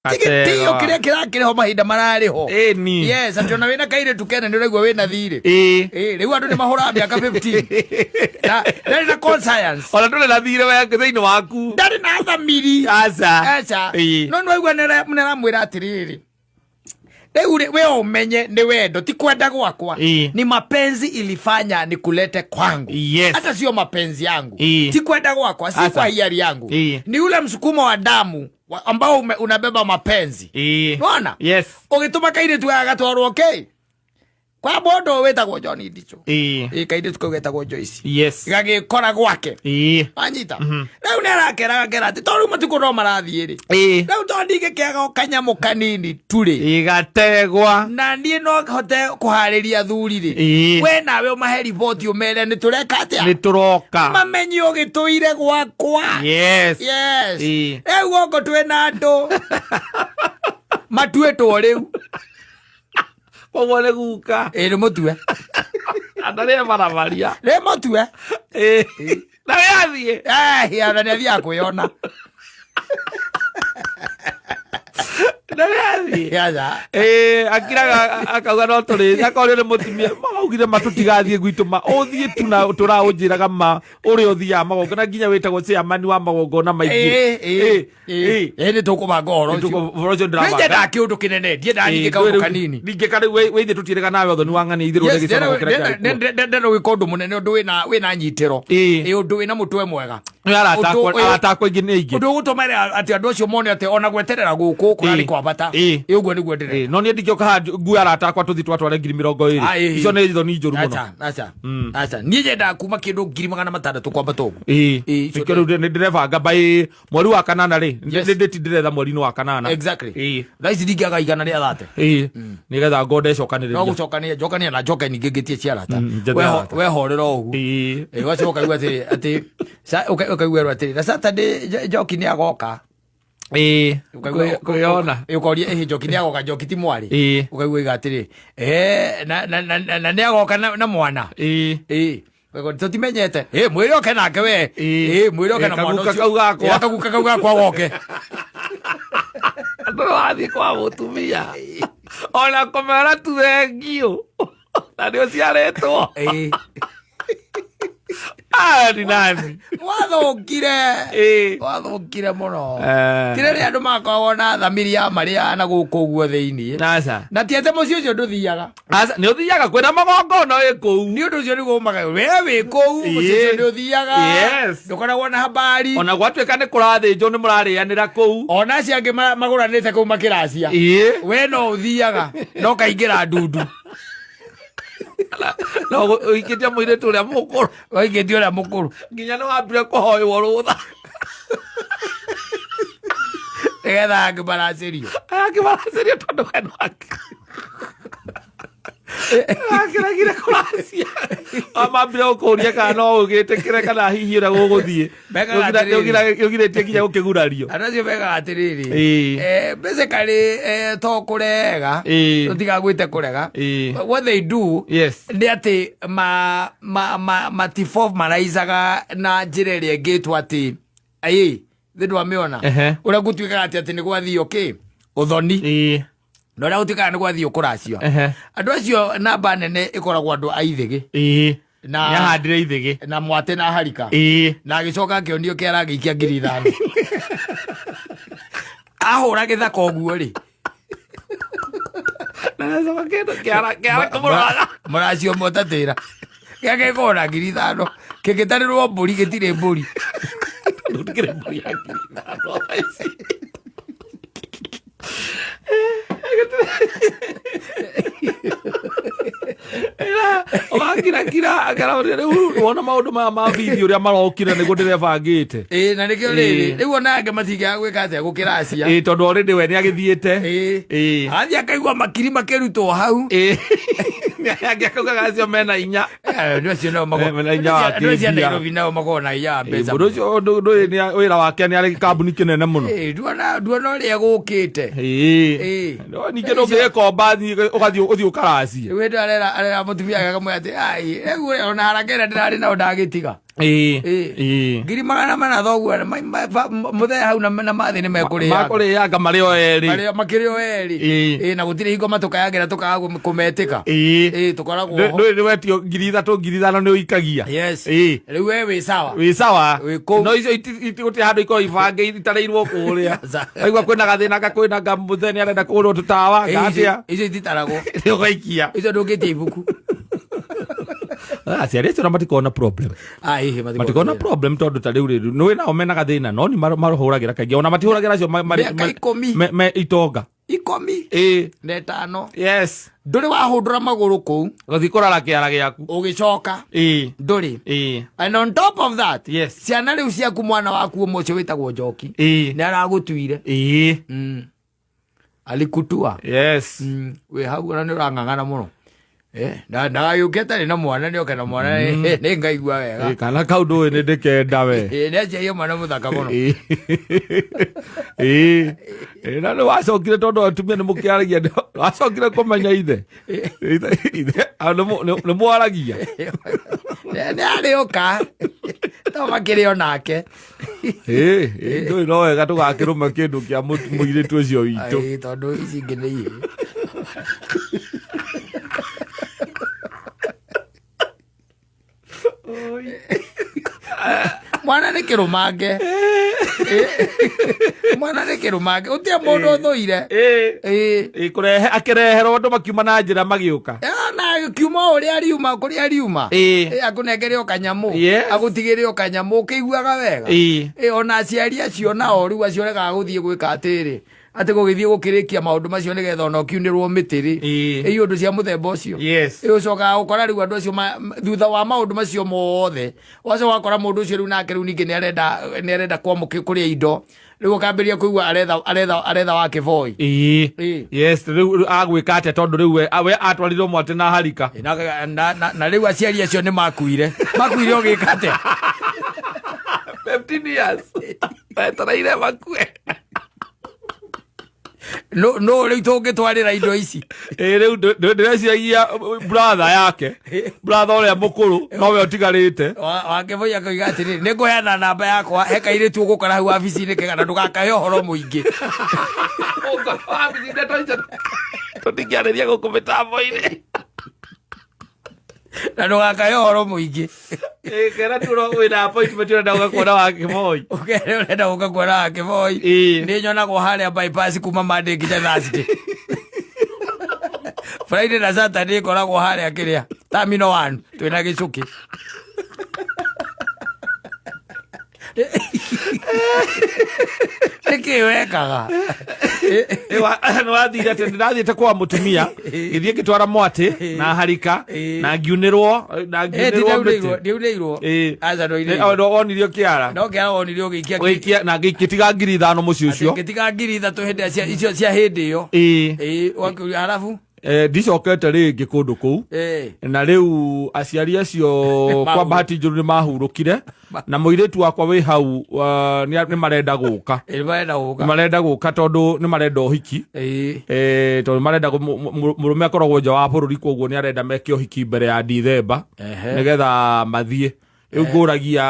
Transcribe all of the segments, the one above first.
Tigitio kiria kirakiriho mahinda marariho. Ni. Yes, ationa wina kaire tukene ndio raigwa wina thiri. Riu andu ni mahura miaka 15. Na conscience. Ona ndole na thire we thiini waku. Ndari na thamiri. Aca. No ndwaigwa nera mwira atiriri. Riu we umenye ni wendo ti kwenda gwakwa. Ni mapenzi ilifanya nikulete kwangu. Hata sio mapenzi yangu. Ti kwenda gwakwa, si kwa hiari yangu. Ni ule msukumo wa damu ambao unabeba mapenzi. Unaona? Yes. Ugituma kaire tu agatwarwo okay. Kwa bondo wetagwo John Ndicho. Kaire tu kugeta Joyce. Yes. Gagikora gwake. Anyita. Riu nerakera ati tondu matuko no marathie ri. Riu tondige kiaga kanyamu kanini turi. Igategwa. Na ndie no hote kuhariria thuri ri. We nawe umahe report umere ni tureka atia. Ni turoka. Mamenyi ugituire gwakwa. Yes. Riu goko twena andu. Matuetwo riu. Pogole guka. Ni mutue. Andare baravaria. Ni mutue. Na yathie. Ya na athia kuyona. Na yathie. Yaza. Akiraga akauga no turi akore ni mutimia maugire matutigathie gwitu ma uthie tu na turaunjiraga ma uri uthia magongo na nginya witagwo chairman wa magongo na maingi. Ni tukubanga horo ucio drama. Nenda kiundu kinene die ndani kaundu kanini. Ninge kare we thie tutirega nawe otho ni wangani ithiru ne gicoro kira. Ndendo wikondu munene undu wina nyitiro. Undu wina mutwe mwega. Aratakwa ingi ni ingi. Undu gutumere ati andu acio mone ati ona gweterera guku kurari kwa bata. Uguo niguo ndire. No ni ndikioka ngu aratakwa tuthi twatware 2020. Icio ni itho ni njoru muno. Acha. Ni jenda kuma kindu 600 kwamba togu. Fikiro ni ndirebanga by mweri wa kanana ri. Nditi ndiretha mweri wa kanana. Exactly. Thaisi ndikiaga igana ria thate. Ni getha ngode cokaniriria. No gucokania na joka ni ngigitie ciarata. We horera ugu. Wacoka igwa ati ukaigwa ati na Saturday joki ni agoka. Kuiona. Ukoria joki ni agoka joki ti mwari. Ukaigwa igatiri. Na ni agoka na mwana. Wego tutimenyete. Mwiri oke nake we. Mwiri oke na mwana ucio. Akaguka kauga kwa goke. Ando athi kwa mutumia. Ona komera tu thengio. Na ndio ciaretwo. Ni nani? Wathukire muno. Kire ri andu makawona thamiri ya maria na guku guo thiini. Na tiete mucio ucio nduthiaga. Ni uthiaga kwena magongo no iku. Ni undu ucio ni gumaga we wi ku mucio ni uthiaga. Ndukoragwo na habari. Ona gwatuika ni kurathinjwo ni murarianira ku. Ona acio angi maguranite ku makiracia. We no uthiaga no kaingira ndundu. No ikitia mwire tu ria mukuru. Ikitia ria mukuru. Nginya no ambire kuhoywo rutha. Egetha ngibaracirio. Ngibaracirio tondu wenu wake. Akiragire kuracia. Amambire ukuria kana no ugitikire kana hihi ura guguthie. Yogiretie nginya gukigurario. Anacio bega atiriri. Basically to kurega. Tutigagwite kurega. What they do ni ati matifo maraizaga na njira iria ngitwa ati thindu amiona uria gutuikaga ati ni gwathii okay uthoni. No ra utika ni gwathii ukuracio. Andu acio namba nene ikoragwo andu aithigi. Na yahandire ithigi. Na mwate na harika. Na agicoka akionio kiara gikia 5,000. Ahura githaka uguo ri. Na soma kendo kiara kumuraga. Muracio motatira. Gake kora 5,000. Kigitarirwo mburi gitire mburi. Ndukire mburi ya 5,000. Kira akara wona maundu ma video ria marokira niguo ndirebangite. Na nikio riri riu onage matiga gwika atia gukiracia. Tondu already we ni agithiete. Athi akaigwa makiri makerutwo hau. Akauga acio mena inya. Ndio acio no mago. Mena inya wa ndio acio Nairobi nao magona ya mbeca. Ndio ni wira wake ni ari kambuni kinene muno. Duona ria gukite. No ninge no ngirekomba ugathi ukaracie. We ndio arera mutumia akamwe ati ai egu ona harakera ndirari na ndagitiga. ngiri magana mana thoguo muthenya hau na mathi nĩ mekũrĩanga marĩ o erĩ makĩrĩ o erĩ na gũtirĩ hingo matũkayagĩra tũkaga kũmetĩka tũkoragwo nĩwetio 3,000 5,000 nĩ ũikagia rĩu we wĩ sawa no icio gũtirĩ handũ ikorwo ibange itarĩirwo kũrĩa aigua kwĩna gathĩna kwĩna mũthenya arenda kũhũrwo tũtawa ngatia icio ititaragwo nĩ ũgaikia icio ndũngĩtia ibuku aciari acio matikona problem matikona problem tondu ta riu riu no wina omena gathina no ni marahuragira kaingi ona matihuragira acio me itonga 10 na 5 yes nduri wahundura maguru kuu guthi kurara kiara giaku ugicoka nduri and on top of that ciana riu ciaku mwana waku mucio witagwo Njoki ni aragutuire alikutua yes we hau na ni urang'ang'ana muno na yuketa na mwana ni okana mwana ni ngaigua wega kana kaundu ni ndikenda we ni aje mwana muthaka muno na no wacokire tondu atumia ni mukiaragia wacokire kumenya ithe ni mwaragia ni arioka to makiri onake ndui no wega tugakirume kindu kia muiritu ucio witu tondu ici ingi ni mwana nĩ kĩrũmange mwana nĩ kĩrũmange ũtia mũndũ ũthũire kũrehe akĩreherwo andũ makiuma na njĩra magĩũka na kiuma ũrĩa ariuma kũrĩa ariuma akũnengere o kanyamũ agũtigĩre o kanyamũ ũkĩiguaga wega ona aciari acio nao rĩu acio regaga gũthiĩ gwĩka atĩrĩ atĩ gũgĩthiĩ gũkĩrĩkia maũndũ macio nĩgetha ona ũkiunĩrwo mĩtĩ-rĩ ũndũ cia mũthemba ũcio ũcokaga gũkora rĩu andũ acio thutha wa maũndũ macio mothe wacoka wakora mũndũ ũcio rĩu nake rĩu ningĩ nĩ arenda kũrĩa indo rĩu ũkambĩrĩria kũigua aretha wa kĩboi yes rĩu agwĩka atĩa tondũ rĩu we atwarirwo mwatĩ na harika na rĩu aciari acio nĩ makuire ũgĩka atĩa 15 years wetereire makue no rĩu tũngĩtwarĩra indo ici rĩu ndĩreciagia brother yake brother ũrĩa mũkũrũ nowe ũtigarĩte wakĩboi akoiga atĩrĩrĩ nĩ ngũheana namba yakwa he kairĩtu ũgũkora hau wabici-inĩ kega na ndũgakahe ũhoro mũingĩ tũtingĩarĩria gũkũ mĩtambo-inĩ na ndũgakahe ũhoro mũingĩ kera tuno wĩna appointment ũrenda gũka kuona wa Kĩboi ũrenda gũka kuona wa Kĩboi nĩ nyonagwo harĩa bypass kuma Monday nginya Thursday Friday na Saturday koragwo harĩa kĩrĩa Terminal 1 twĩna gĩcũkĩ nĩkĩ wekaga nĩwathire atĩ ndĩrathiĩte kwa mũtumia gĩthiĩ ngĩtwara mwatĩ na harika na ngiunĩrwo wonirio kĩara wonirio na ngĩtiga 5,000 mũciĩ ũcio ngĩtiga 3,000 hĩndĩ icio cia hĩndĩ ĩyo halafu ndicokete rĩngĩ kũndũ kũu na rĩu aciari acio kwa bahati njũru nĩ mahurũkire na mũirĩtu wakwa wĩ hau nĩ marenda gũka tondũ nĩ marenda ũhiki tondũ marenda mũrũme akoragwo nja wa bũrũri koguo nĩ arenda meke ũhiki mbere ya Ndithemba nĩgetha mathiĩ rĩu ngũragia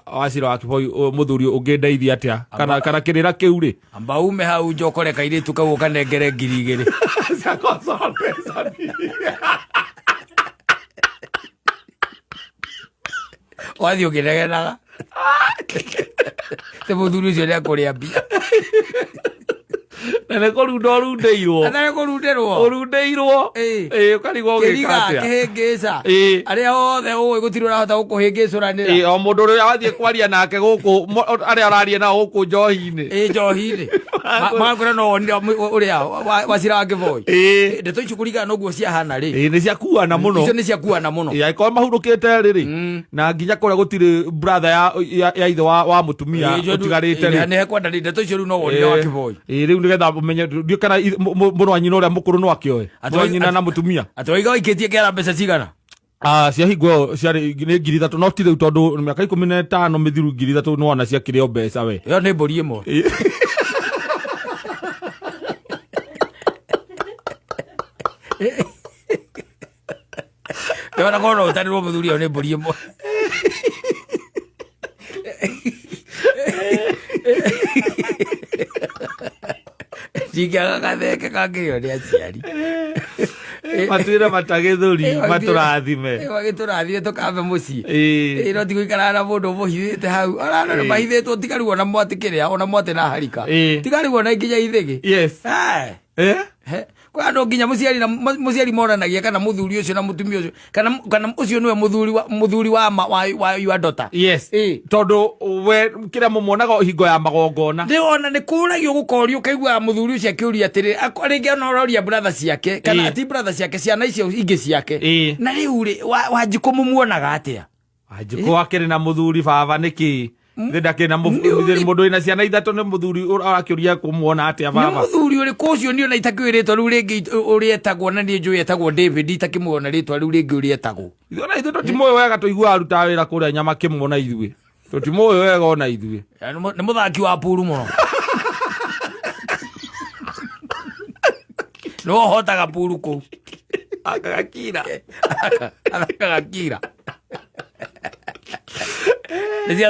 Wachira wa Kĩboi mũthuri ũngĩndeithia atĩa kana kĩrĩra kĩu rĩ amba ume hau njokore kairĩtu kau ũkanengere 2,000 wathiĩ ũkĩnegenaga te mũthuri ũcio nĩ akũrĩa mbia na nĩ kũrunda ũrundeirwo ũkarigwo ũgĩka atĩa kĩhĩngĩca arĩa othe ũĩ gũtirĩ ũrahota gũkũhĩngĩcũranĩra o mũndũ ũrĩa wathiĩ kwaria nake gũkũ arĩa araria nao gũkũ njohi-inĩ magakũra no wonire ũrĩa Wachira wa Kĩboi ndeto icio kũringana na ũguo ciahana-rĩ nĩ ciakuana mũno icio nĩ ciakuana mũno angĩkorwo mahurũkĩte rĩrĩ na nginya kũrĩa gũtirĩ brother ya ithe wa mũtumia ũtigarĩte rĩ nĩ hekwendanĩ ndeto icio rĩu no wonire wa Kĩboi rĩu nĩgetha ũmenye ndiũ kana mũrũ wa nyina ũrĩa mũkũrũ no akĩoe mũrũ wa nyina na mũtumia atĩwaiga ũikĩtie kĩara mbeca cigana ciahingwo ciarĩ nĩ 3,000 no ti rĩu tondũ mĩaka 15 mĩthiru 3,000 nĩ wona ciakĩrĩ o mbeca we ĩyo nĩ mbũri ĩmwe ndĩona korwo no ũtarĩrwo mũthuri ĩyo nĩ mbũri ĩmwe Jikiaga gatheke kangĩrĩo nĩ aciari. Matwĩra matagĩthũri matũrathime. Magĩtũrathime tũkambe mũciĩ. No ti gũikara na mũndũ mũhithĩte hau. Ona nĩ mahithĩtwo tigarigwo na mwatĩ kĩrĩa ona mwatĩ na harika. Tigarigwo na nginya ithĩgĩ. Yes. Kwa andũ nginya mũciari moranagia kana mũthuri ũcio na mũtumia ũcio kana ũcio nĩwe mũthuri wa your daughter. Yes. Tondũ we kĩrĩa mũmonaga hingo ya magongona. Ndĩona nĩ kũragio gũkorio kaigua mũthuri ũcio akĩũria atĩrĩ rĩngĩ ona ũroria brother ciake kana ti brother ciake ciana icio ingĩ ciake. Na rĩu rĩ Wanjikũ mũmuonaga atĩa? Wanjikũ akĩrĩ na mũthuri baba nĩkĩ? Ndakĩna mũndũ wĩna ciana ithatũ nĩ mũthuri arakĩũria kũmuona atĩa baba? Nĩ mũthuri ũrĩkũ ũcio nĩ ona itakĩrĩtwo rĩu rĩngĩ ũrĩa etagwo na niĩ njũĩ etagwo David itakĩmuona rĩtwa rĩu rĩngĩ ũrĩa etagwo. Ona ithuĩ tũtimũĩ wega tũiguaga arutaga wĩra kũrĩa Nyama kĩmuona ithuĩ. Tũtimũĩ wega ona ithuĩ. Nĩ mũthaki wa pool mũno. No hotaga pool kũu. Agakira. Agakira. Nĩcio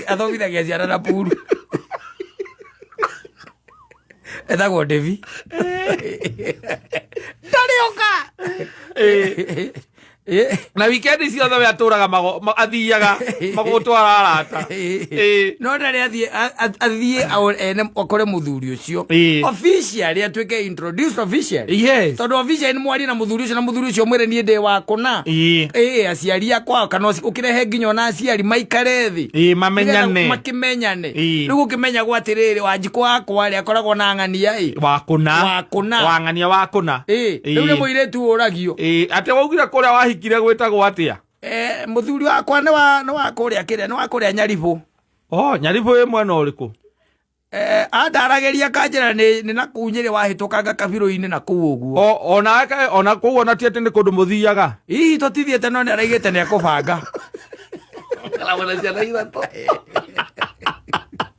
athomithagia ciana na puru. Etagwo Devi. Ndarĩoka. Na wikendi ciothe we atũraga athiaga magũtwara arata. No ndarĩ athiĩ ene akore mũthuri ũcio officially atuĩke introduced officially. Yes. Tondũ officially nĩ mwaria na mũthuri ũcio na mũthuri ũcio mwĩre niĩ ndĩ wa kũna. Aciari akwa kana ũkĩrehe nginya ona aciari maikare thĩ. Mamenyane. Makĩmenyane. Rĩu ũkĩmenya gwa atĩrĩrĩ Wanjikũ wakwa rĩ akoragwo na ng'ania wa kũna. Wa ng'ania wa kũna. Rĩu nĩ mũirĩtu ũragio. Atĩ waugire kũrĩa wahikire gwĩtagwo atĩa? Mũthuri wakwa nĩ wa kũrĩa kĩrĩa nĩ wa kũrĩa Nyaribũ. Nyaribũ ĩ mwena ũrĩkũ? Andaragĩria kanjĩra nĩ na kũu Nyĩrĩ wahĩtũkanga kabirũ-inĩ na kũu ũguo. Ona kũu ona ti atĩ nĩ kũndũ mũthiaga? Hihi tũtithiĩte no nĩ araigĩte nĩ ekũbanga. Aramona ciana ithatũ.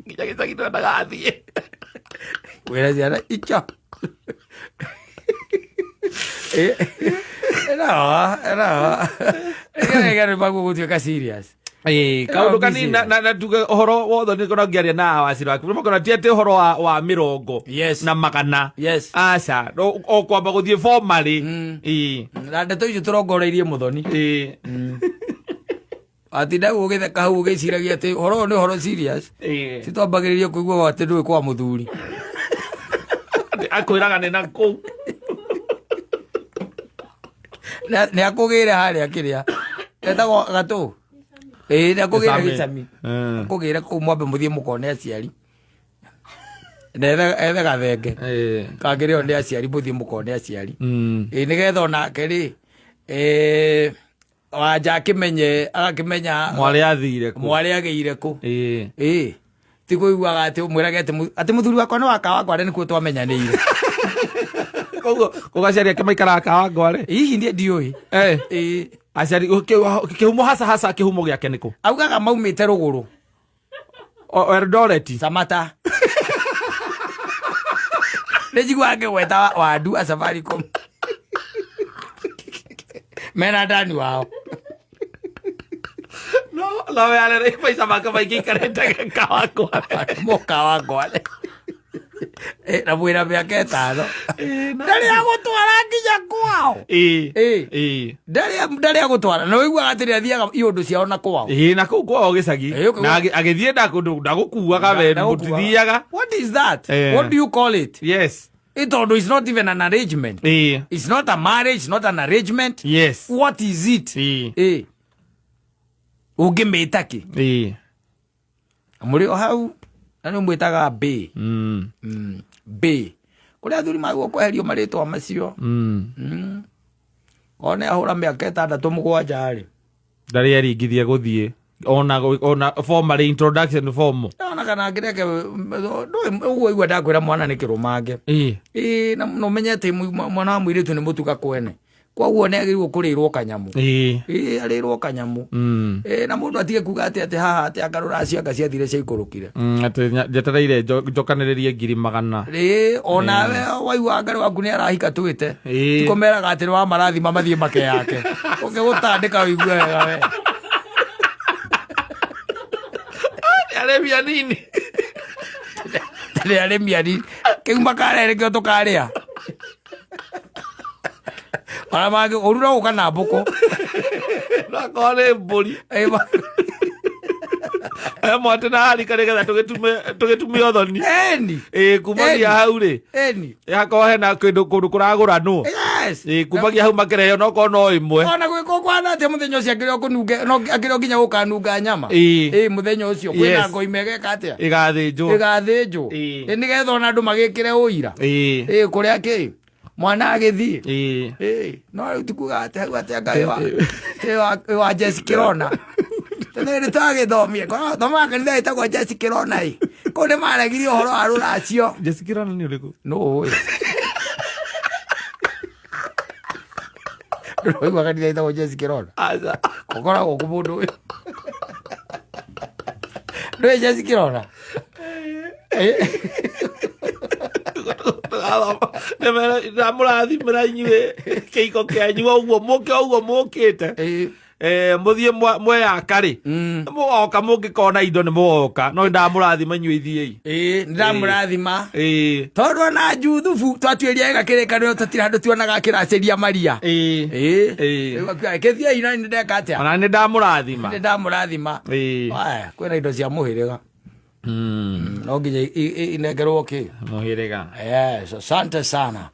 Nginya gĩcagi ndagathie. Wĩra ciana icio. Era magũgũtuĩka serious. Kaũndũ kanini na tuge ũhoro wothe nĩ kona ngĩaria na Wacira waku makona ti atĩ ũhoro wa mĩrongo na magana. Aca o kwamba gũthiĩ formally. Na ndeto icio tũrongoreirie Mũthoni. Atinda gũgĩtheka hau ũgĩciragia atĩ ũhoro nĩ ũhoro serious. Titwambagĩrĩria kũigua atĩ ndũĩ kwa mũthuri. Akwĩraga nĩ na kũu. Nĩ akũgĩire harĩa kĩrĩa etagwo Gatũ. Nĩ akũgĩire Gĩcami. Akũgĩire kũu mwambe mũthiĩ mũkone aciari. Ethe gathenge kangĩrĩo nĩ aciari mũthiĩ mũkone aciari. Nĩgetha onake rĩ Wanja agakĩmenya mwarĩ agĩire kũ. Ti kũiguaga atĩ mwĩrage atĩ mũthuri wakwa nĩ wa Kawangware nĩkuo twamenyanĩire. Koguo aciari ake maikaraga Kawangware? Hihi ndiũĩ. Aciari kĩhumo hasa kĩhumo gĩake nĩkũ? Augaga maumĩte Rũgũrũ. Eldoret. Samata. Nĩ njiguaga ngĩgweta Wandu a Safaricom. Mena ndani wao. No we arere maica make maingĩ ikarĩte Kawangware. Kawangware. Na mwĩra mĩaka 5. Ndarĩ agũtwara nginya kwao. Ndarĩ agũtwara. Na wĩiguaga atĩ nĩathiaga iũndũ ciao na kwao. Na kũu kwao gĩcagi. Na agĩthiĩ ndagũkuaga we mũtithiaga. What is that? What do you call it? Yes. It's not even an arrangement. It's not a marriage, it's not an arrangement. Yes. What is it? Ũngĩmĩta kĩ? Mũrĩ o hau na nĩ mwĩtaga B. B. Kũrĩa athuri magwo kweherio marĩtwa macio. Ona ahũra mĩaka 6-7 rĩ. Ndarĩ aringithia gũthiĩ ona formal introduction form. Ona kana ngireke ũguo igua ndakwĩra mwana nĩ kĩrũmange. Na no menyete mwana wa mũirĩtu nĩ mũtuga kwene. Koguo nĩ agĩrĩirwo kũrĩrwo kanyamũ. Arĩrwo kanyamũ. Na mũndũ atige kuga atĩ haha atĩ akarũra cianga ciathire ciaikũrũkire. Atĩ njetereire njokanĩrĩrie 100,000. Ona we waigua ngarũ waku nĩ arahika twĩte. Tikũmeraga atĩ nĩ wa marathima mathiĩ make yake. Ũngĩgũtandĩka wĩigue wega we. Arĩmi anini. tere ale miari keuma kare ke to kare Para mage orura ukana boko na kore boli mwate na hari kare ga tugetume othoni kumagia hau ri yakohe na kindu kundu kuragura no kumagia hau makereyo no ko no imwe ona gwiko kwana te muthenyo cia ngire kununge no akiro ginya gukanunga nyama muthenyo ucio kwina ngoi mege katia igathinjo ni getho na andu magikire uira kuria ki mwana agithii no riu tikuga ate ngai wa Jesse Kirona tene tagithomie ko thoma kanitha itagwo Jesse Kirona ko ne maragiri uhoro wa ruracio Jesse Kirona ni uriku no Roi kanitha itagwo Jesse Kirona aza kokora ko mundu Roi Jesse Kirona ndamurathimira inyue kiiko kianyu uguo mukite muthie mweyaka ri mugoka mungikona indo ni mugoka no ndamurathima inyue ithiei ndamurathima tondu na juthubu twatuiria ega kirikaniro tutira andu tuonaga kiraceria maria kethiei na ndeka atia ona ni ndamurathima kwina indo cia muhiriga no nginya inengerwo ki muhiriga asante sana.